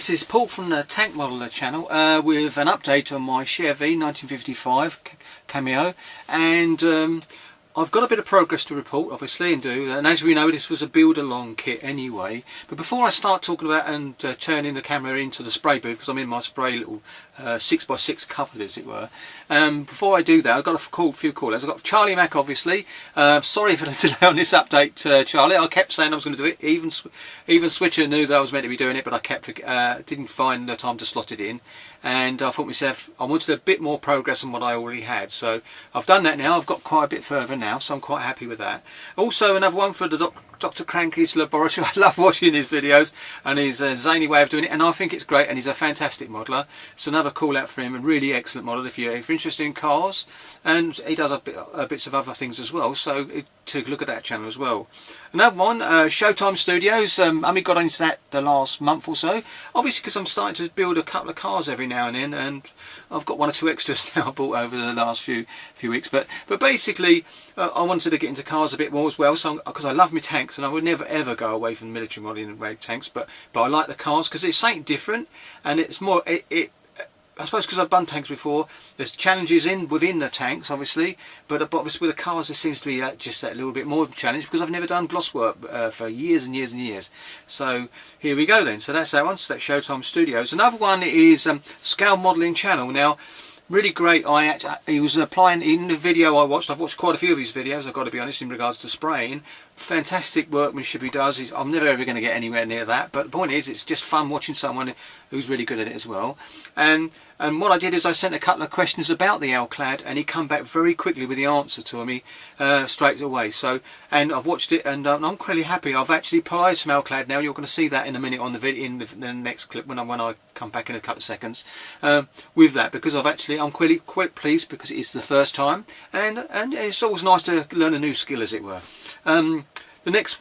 this is Paul from the Tank Channel with an update on my Chevy 1955 Cameo, and I've got a bit of progress to report, obviously, and as we know, this was a build-along kit anyway. But before I start talking about and turning the camera into the spray booth, because I'm in my spray little 6x6 cupboard, as it were. Before I do that, I've got a few call-outs. I've got Charlie Mack, obviously. Sorry for the delay on this update, Charlie. I kept saying I was going to do it. Even Switcher knew that I was meant to be doing it, but I didn't find the time to slot it in. And I thought myself, I wanted a bit more progress on what I already had. So I've done that now. I've got quite a bit further now, so I'm quite happy with that. Also, another one for the Dr. Cranky's laboratory. I love watching his videos and his zany way of doing it, and I think it's great, and he's a fantastic modeller. So another call out for him, a really excellent model if you're interested in cars, and he does bits of other things as well, so take a look at that channel as well. Another one, Showtime Studios. I only got into that the last month or so, obviously because I'm starting to build a couple of cars every now and then, and I've got one or two extras now bought over the last few weeks, but basically I wanted to get into cars a bit more as well, so because I love my tanks, and I would never ever go away from military modelling and raid tanks, but I like the cars because it's something different, and it's more I suppose because I've done tanks before, there's challenges within the tanks, obviously, but obviously with the cars there seems to be just that little bit more of a challenge, because I've never done gloss work for years and years and years. So here we go then. So that's that one. So that's Showtime Studios. Another one is Scalemodelling Channel. Now, really great. He was applying in the video I watched. I've watched quite a few of his videos, I've got to be honest, in regards to spraying. Fantastic workmanship he does. I'm never ever going to get anywhere near that, but the point is, it's just fun watching someone who's really good at it as well. And what I did is I sent a couple of questions about the Alclad, and he come back very quickly with the answer to me straight away. So, and I've watched it, and I'm really happy. I've actually applied some Alclad now. You're going to see that in a minute on the video, in the next clip when I come back in a couple of seconds with that, because I'm quite pleased, because it is the first time, and it's always nice to learn a new skill, as it were. The next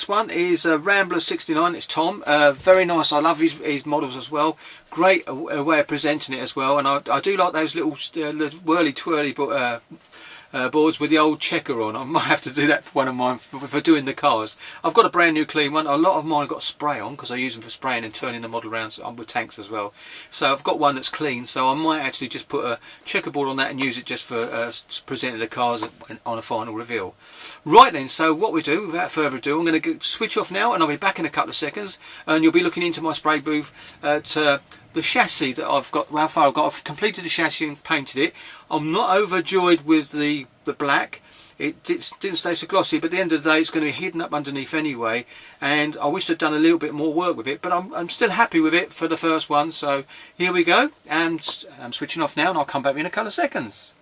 one is Rambler 69. It's Tom. Very nice. I love his models as well. Great way of presenting it as well. And I do like those little whirly twirly boards with the old checker on. I might have to do that for one of mine for doing the cars. I've got a brand new clean one. A lot of mine got spray on because I use them for spraying and turning the model around with tanks as well. So I've got one that's clean, so I might actually just put a checkerboard on that and use it just for presenting the cars on a final reveal. Right then, so what we do, without further ado, I'm going to switch off now, and I'll be back in a couple of seconds, and you'll be looking into my spray booth at the chassis that I've got. How far I've completed the chassis and painted it. I'm not overjoyed with the black. It didn't stay so glossy, but at the end of the day it's going to be hidden up underneath anyway, and I wish I'd done a little bit more work with it, but I'm still happy with it for the first one. So here we go, and I'm switching off now, and I'll come back in a couple of seconds.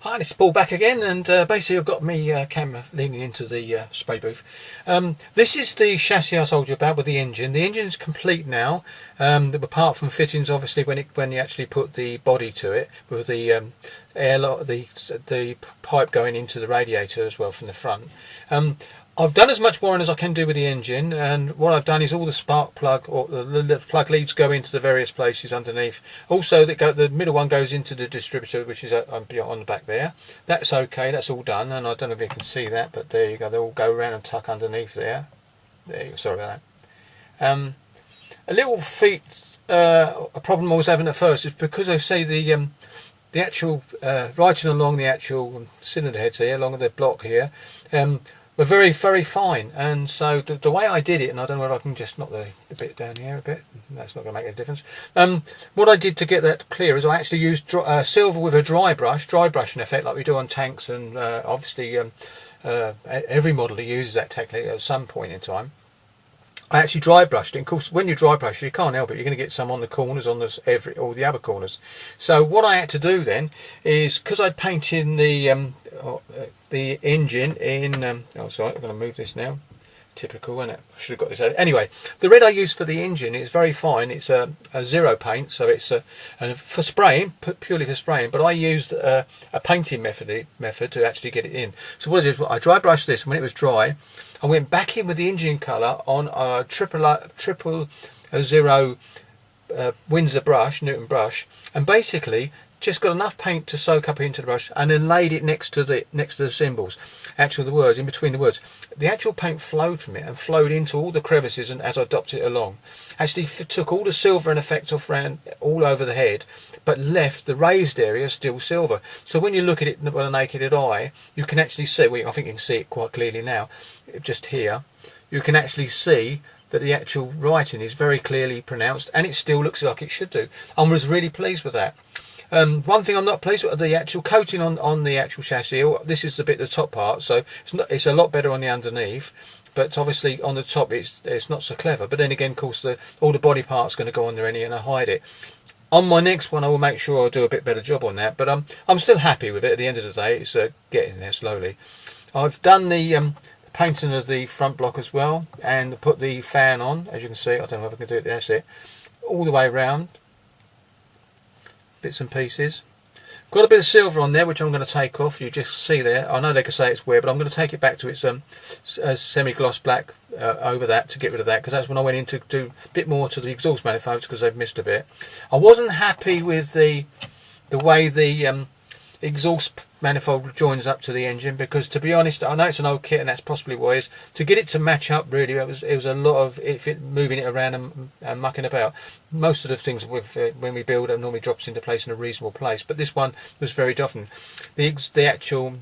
Hi, this is Paul back again, and basically I've got my camera leaning into the spray booth. This is the chassis I told you about with the engine. The engine's complete now, apart from fittings, obviously, when you actually put the body to it, with the airlock, the pipe going into the radiator as well from the front. I've done as much wiring as I can do with the engine, and what I've done is all the spark plug, or the plug leads, go into the various places underneath. Also, the middle one goes into the distributor, which is on the back there. That's okay, that's all done, and I don't know if you can see that, but there you go, they all go around and tuck underneath there. There you go, sorry about that. A little a problem I was having at first is because I say the actual writing along the actual cylinder heads here, along the block here, were very, very fine, and so the way I did it, and I don't know whether I can just knock the bit down here a bit, that's not going to make any difference. What I did to get that clear is I actually used silver with a dry brushing effect like we do on tanks, and obviously every modeller uses that technique at some point in time. I actually dry brushed it. Of course, when you dry brush, you can't help it. You're going to get some on the corners, on all the other corners. So what I had to do then is, because I'd painted the engine in. Oh, sorry, I'm going to move this now. Typical, isn't it? I should have got this out. Anyway, the red I used for the engine is very fine. It's a zero paint, so it's and for spraying, purely for spraying. But I used a painting method to actually get it in. So what I did was I dry brushed this, and when it was dry, I went back in with the engine colour on a triple zero Windsor brush, Newton brush, and basically just got enough paint to soak up into the brush, and then laid it next to the symbols, actually the words, in between the words. The actual paint flowed from it and flowed into all the crevices, and as I dopped it along, actually took all the silver and effect off round all over the head, but left the raised area still silver. So when you look at it with a naked eye, you can actually see, well, I think you can see it quite clearly now, just here, you can actually see that the actual writing is very clearly pronounced, and it still looks like it should do. I was really pleased with that. One thing I'm not pleased with, the actual coating on the actual chassis. This is the bit, the top part, so it's a lot better on the underneath, but obviously on the top it's not so clever. But then again, of course, all the body parts going to go on there and I hide it. On my next one, I will make sure I'll do a bit better job on that, but I'm still happy with it. At the end of the day, it's getting there slowly. I've done the painting of the front block as well, and put the fan on, as you can see. I don't know if I can do it, that's it, all the way around, bits and pieces. Got a bit of silver on there, which I'm going to take off. You just see there, I know they can say it's weird, but I'm going to take it back to its semi-gloss black over that, to get rid of that, because that's when I went in to do a bit more to the exhaust manifolds, because they've missed a bit. I wasn't happy with the way the exhaust manifold joins up to the engine, because to be honest, I know it's an old kit and that's possibly why it is. To get it to match up, really, it was a lot of moving it around and mucking about. Most of the things when we build, it normally drops into place in a reasonable place, but this one was very different. The actual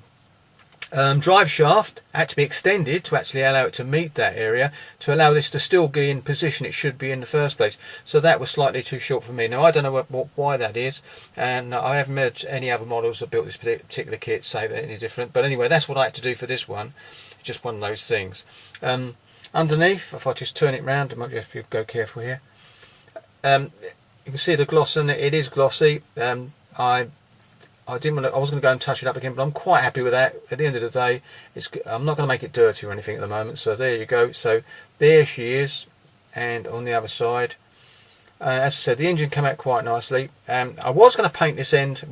drive shaft had to be extended to actually allow it to meet that area, to allow this to still be in position it should be in the first place. So that was slightly too short for me. Now I don't know why that is, and I haven't heard any other models that built this particular kit say that any different. But anyway, that's what I had to do for this one. It's just one of those things. Underneath, if I just turn it round, I might have to go careful here. You can see the gloss in it. It is glossy. I was going to go and touch it up again, but I'm quite happy with that. At the end of the day, I'm not going to make it dirty or anything at the moment. So there you go. So there she is, and on the other side, as I said, the engine came out quite nicely. I was going to paint this end,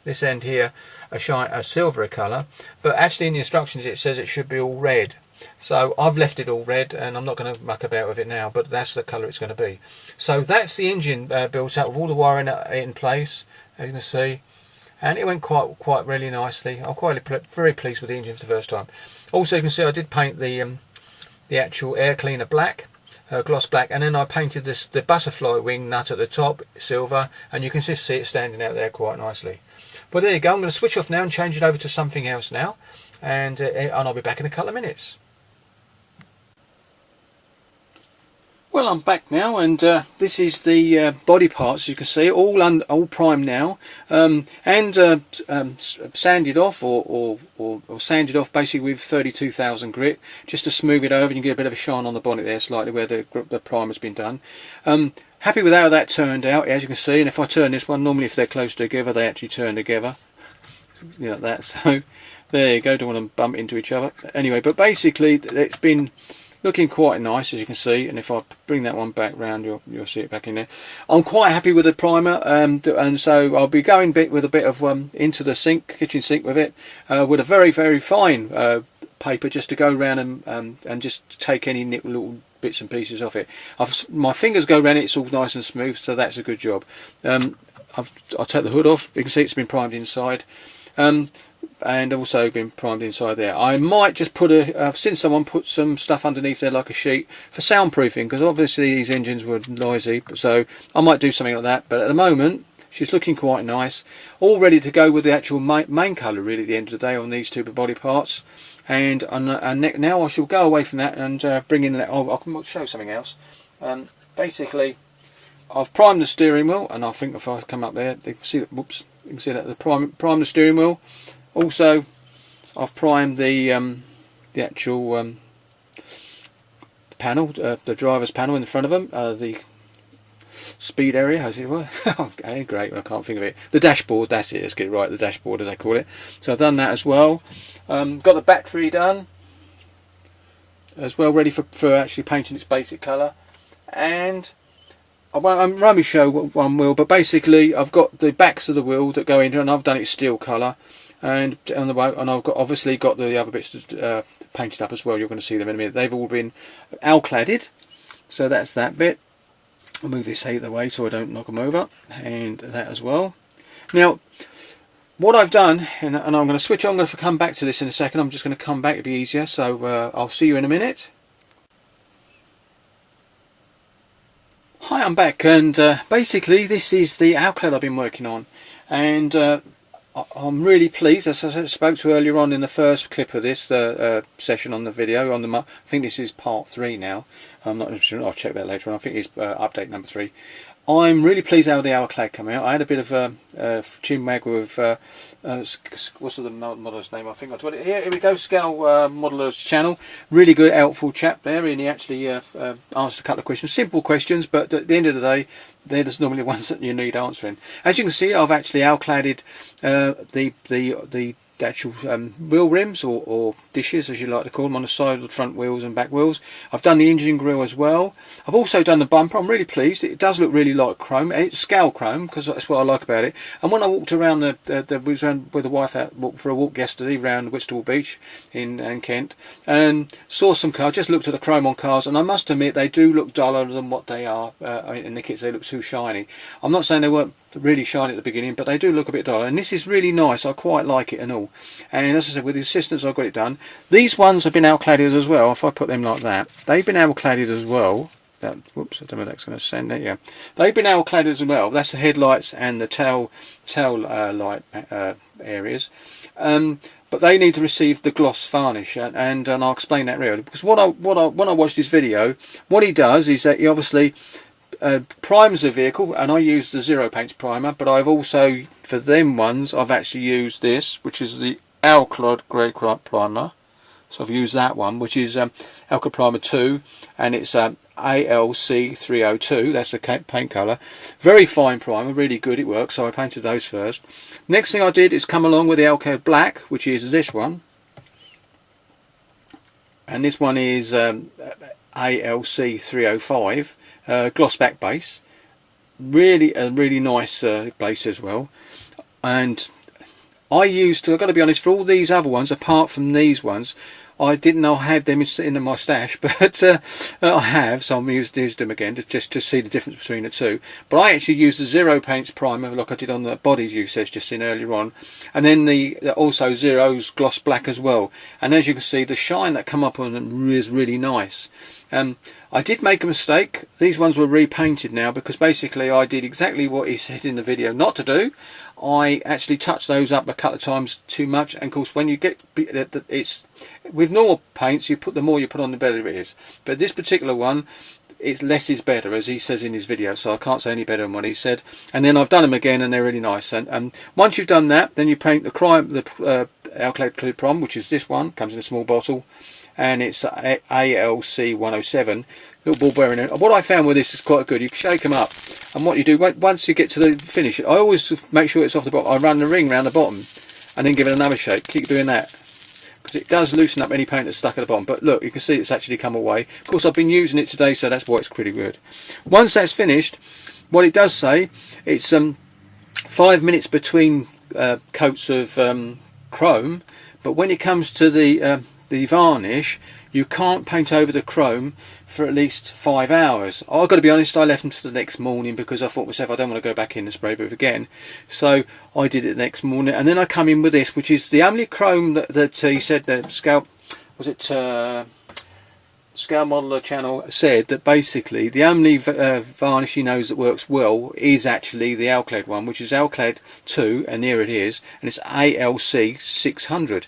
this end here, a silvery colour, but actually in the instructions it says it should be all red. So I've left it all red, and I'm not going to muck about with it now, but that's the colour it's going to be. So that's the engine built out with all the wiring in place, as you can see. And it went quite really nicely. I'm very pleased with the engine for the first time. Also, you can see I did paint the actual air cleaner black, gloss black, and then I painted the butterfly wing nut at the top silver, and you can just see it standing out there quite nicely. But there you go. I'm going to switch off now and change it over to something else now, and I'll be back in a couple of minutes. Well, I'm back now, and this is the body parts. As you can see, all primed now, and sanded off or sanded off basically with 32,000 grit, just to smooth it over, and you get a bit of a shine on the bonnet there slightly where the primer's been done. Happy with how that turned out, as you can see. And if I turn this one, normally if they're close together, they actually turn together, you know, like that. So there you go. Don't want to bump into each other. Anyway, but basically it's been looking quite nice, as you can see, and if I bring that one back round, you'll see it back in there. I'm quite happy with the primer, and so I'll be going with a bit of into the kitchen sink with it, with a very fine paper, just to go around and just take any little bits and pieces off it. My fingers go around it, it's all nice and smooth, so that's a good job. I'll take the hood off. You can see it's been primed inside. And also been primed inside there. I might just put I've seen someone put some stuff underneath there like a sheet for soundproofing, because obviously these engines were noisy, so I might do something like that. But at the moment she's looking quite nice, all ready to go with the actual main colour really at the end of the day on these two body parts. And now I shall go away from that and bring in that. I can show something else. Basically I've primed the steering wheel, and I think if I come up there, you can see that. Whoops! You can see that the prime the steering wheel. Also, I've primed the actual panel, the driver's panel in the front of them, the speed area, as it were. Okay, great. I can't think of it. The dashboard. That's it. Let's get it right. The dashboard, as they call it. So I've done that as well. Got the battery done as well, ready for actually painting its basic colour. And I won't really show one wheel, but basically I've got the backs of the wheel that go in here, and I've done it steel colour, and I've obviously got the other bits painted up as well. You're going to see them in a minute. They've all been Alcladded, so that's that bit. I'll move this out of the way so I don't knock them over, and that as well. Now what I've done, and I'm going to switch on, I'm going to come back to this in a second. I'm just going to come back, it'll be easier, so I'll see you in a minute. Hi, I'm back, and basically this is the Alclad I've been working on, and I'm really pleased. As I spoke to earlier on in the first clip of this session on the video, I think this is part 3 now. I'm not sure, I'll check that later on. I think it's update number 3. I'm really pleased how the Alclad came out. I had a bit of a chinwag with what's the modeller's name? I think I told it. Here we go, Scalemodelling Channel. Really good, helpful chap there, and he actually answered a couple of questions, simple questions, but at the end of the day, they're just normally the ones that you need answering. As you can see, I've actually Alcladded the actual wheel rims or dishes, as you like to call them, on the side of the front wheels and back wheels. I've done the engine grille as well. I've also done the bumper. I'm really pleased. It does look really like chrome. It's scale chrome, because that's what I like about it. And when I walked around we was around with the wife out for a walk yesterday around Whitstable Beach in Kent, and saw some cars, just looked at the chrome on cars, and I must admit they do look duller than what they are in the kits. They look too shiny. I'm not saying they weren't really shiny at the beginning, but they do look a bit duller, and this is really nice. I quite like it and all. And as I said, with the assistance, I've got it done. These ones have been Alcladded as well. If I put them like that, they've been Alcladded as well. Whoops, I don't know if that's going to send it. Yeah, they've been Alcladded as well. That's the headlights and the tail light areas. But they need to receive the gloss varnish, and I'll explain that really. Because when I watched his video, what he does is that he obviously primes the vehicle, and I use the Zero Paints primer, but I've also, for them ones, I've actually used this, which is the Alclad grey primer. So I've used that one, which is Alclad primer 2, and it's ALC 302. That's the paint colour. Very fine primer, really good, it works. So I painted those first. Next thing I did is come along with the Alclad black, which is this one, and this one is ALC 305. Gloss back base, really a really nice base as well. And I've got to be honest, for all these other ones, apart from these ones, I didn't know I had them in my stash, but I have, so I'm used them again just to see the difference between the two. But I actually used the Zero Paints primer, like I did on the bodies you said just seen earlier on, and then the also Zero's gloss black as well. And as you can see, the shine that come up on them is really nice. I did make a mistake. These ones were repainted now, because basically I did exactly what he said in the video not to do. I actually touched those up a couple of times too much, and of course when you get it's with normal paints, the more you put on, the better it is. But this particular one, it's less is better, as he says in his video, so I can't say any better than what he said. And then I've done them again, and they're really nice. And once you've done that, then you paint the Alclad Clear Prom, which is this one, comes in a small bottle, and it's ALC 107. Little ball bearing. What I found with this is quite good. You shake them up, and what you do once you get to the finish, I always make sure it's off the bottom. I run the ring around the bottom, and then give it another shake. Keep doing that, because it does loosen up any paint that's stuck at the bottom. But look, you can see it's actually come away. Of course, I've been using it today, so that's why it's pretty good. Once that's finished, what it does say, it's 5 minutes between coats of chrome. But when it comes to the varnish, you can't paint over the chrome for at least 5 hours. I've got to be honest, I left until the next morning, because I thought myself I don't want to go back in and spray booth again. So I did it the next morning, and then I come in with this, which is the only chrome that he said that Scalemodelling Channel said that basically the only varnish he knows that works well is actually the Alclad one, which is Alclad 2, and here it is, and it's ALC 600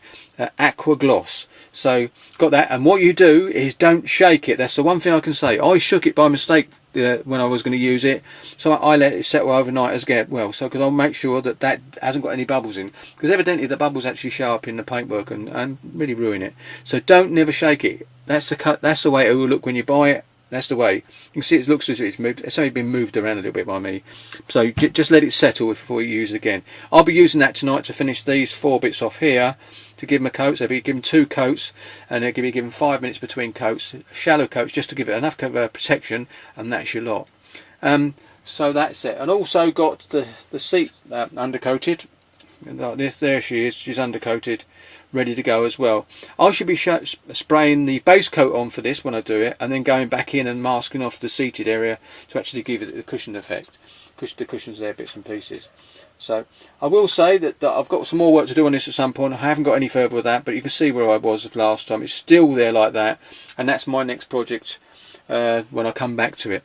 Aqua Gloss. So got that, and what you do is don't shake it. That's the one thing I can say. I shook it by mistake when I was going to use it, so I let it settle overnight as well. So because I'll make sure that hasn't got any bubbles in, because evidently the bubbles actually show up in the paintwork and really ruin it. So don't never shake it. That's the way it will look when you buy it. That's the way. You can see it looks as if it's moved. It's only been moved around a little bit by me. So just let it settle before you use it again. I'll be using that tonight to finish these 4 bits off here, to give them a coat. So they'll be given 2 coats, and they'll be given 5 minutes between coats, shallow coats, just to give it enough protection, and that's your lot. So that's it. And also got the seat undercoated. Like this, there she is. She's undercoated, ready to go as well. I should be spraying the base coat on for this when I do it, and then going back in and masking off the seated area to actually give it the cushion effect. the cushions there, bits and pieces. So I will say that I've got some more work to do on this at some point. I haven't got any further with that, but you can see where I was last time. It's still there like that, and that's my next project when I come back to it.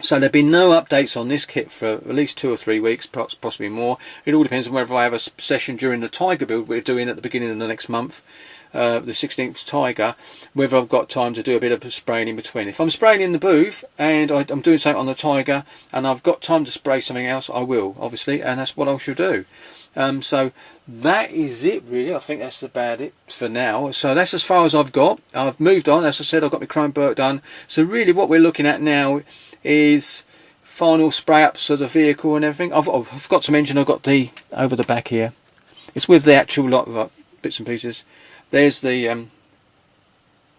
So there'll be no updates on this kit for at least 2 or 3 weeks, perhaps possibly more. It all depends on whether I have a session during the Tiger build we're doing at the beginning of the next month, the 16th Tiger, whether I've got time to do a bit of spraying in between. If I'm spraying in the booth and I'm doing something on the Tiger and I've got time to spray something else, I will, obviously, and that's what I should do. So that is it really. I think that's about it for now. So that's as far as I've got. I've moved on. As I said, I've got my chrome work done. So really what we're looking at now is final spray ups of the vehicle and everything. I've got to mention I've got the over the back here. It's with the actual lot of bits and pieces. There's the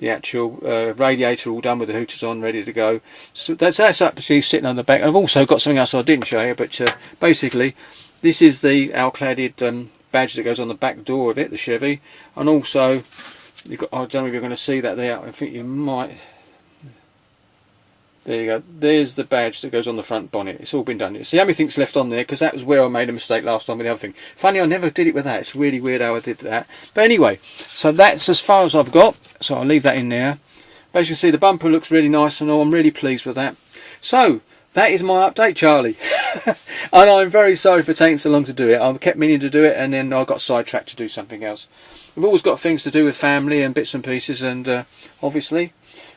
actual radiator all done with the hooters on, ready to go. So that's actually sitting on the back. I've also got something else I didn't show you, but basically this is the Alclad badge that goes on the back door of it, the Chevy, and also you've got, I don't know if you're going to see that there. I think you might. There you go. There's the badge that goes on the front bonnet. It's all been done. See, everything's left on there because that was where I made a mistake last time with the other thing. Funny, I never did it with that. It's really weird how I did that. But anyway, so that's as far as I've got. So I'll leave that in there. But as you can see, the bumper looks really nice and all. I'm really pleased with that. So that is my update, Charlie. And I'm very sorry for taking so long to do it. I kept meaning to do it and then I got sidetracked to do something else. We've always got things to do with family and bits and pieces, and obviously.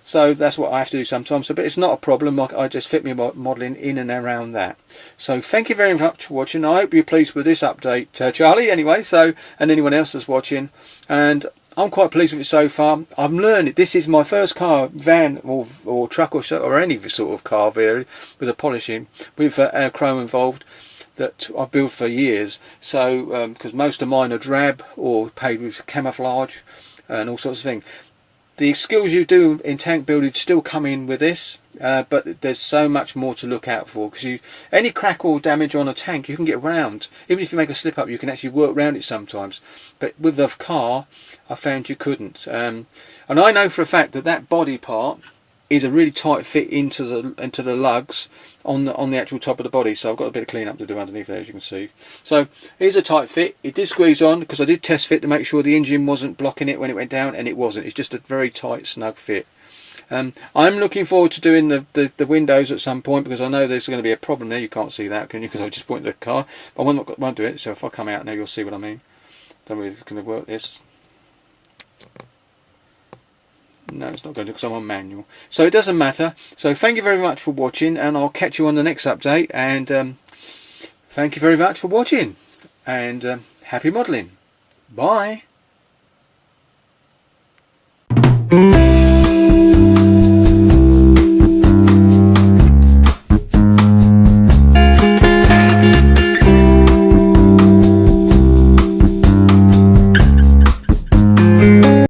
So that's what I have to do sometimes. So, but it's not a problem. I just fit my modelling in and around that. So thank you very much for watching. I hope you're pleased with this update, Charlie. Anyway, so and anyone else that's watching, and I'm quite pleased with it so far. I've learned it. This is my first car, van or truck or any sort of car with a polishing with chrome involved that I've built for years. So because most of mine are drab or paid with camouflage and all sorts of things. The skills you do in tank building still come in with this, but there's so much more to look out for, because any crack or damage on a tank you can get around. Even if you make a slip up, you can actually work around it sometimes. But with the car, I found you couldn't. And I know for a fact that that body part is a really tight fit into the lugs on the actual top of the body. So I've got a bit of clean up to do underneath there, as you can see. So here's a tight fit. It did squeeze on because I did test fit to make sure the engine wasn't blocking it when it went down, and it wasn't. It's just a very tight, snug fit. I'm looking forward to doing the windows at some point, because I know there's going to be a problem there. You can't see that, can you? Because I just pointed the car. But I won't do it. So if I come out now, you'll see what I mean. Don't know if it's going to work this. No, it's not going to, because I'm on manual. So it doesn't matter. So thank you very much for watching, and I'll catch you on the next update. And thank you very much for watching, and happy modelling. Bye.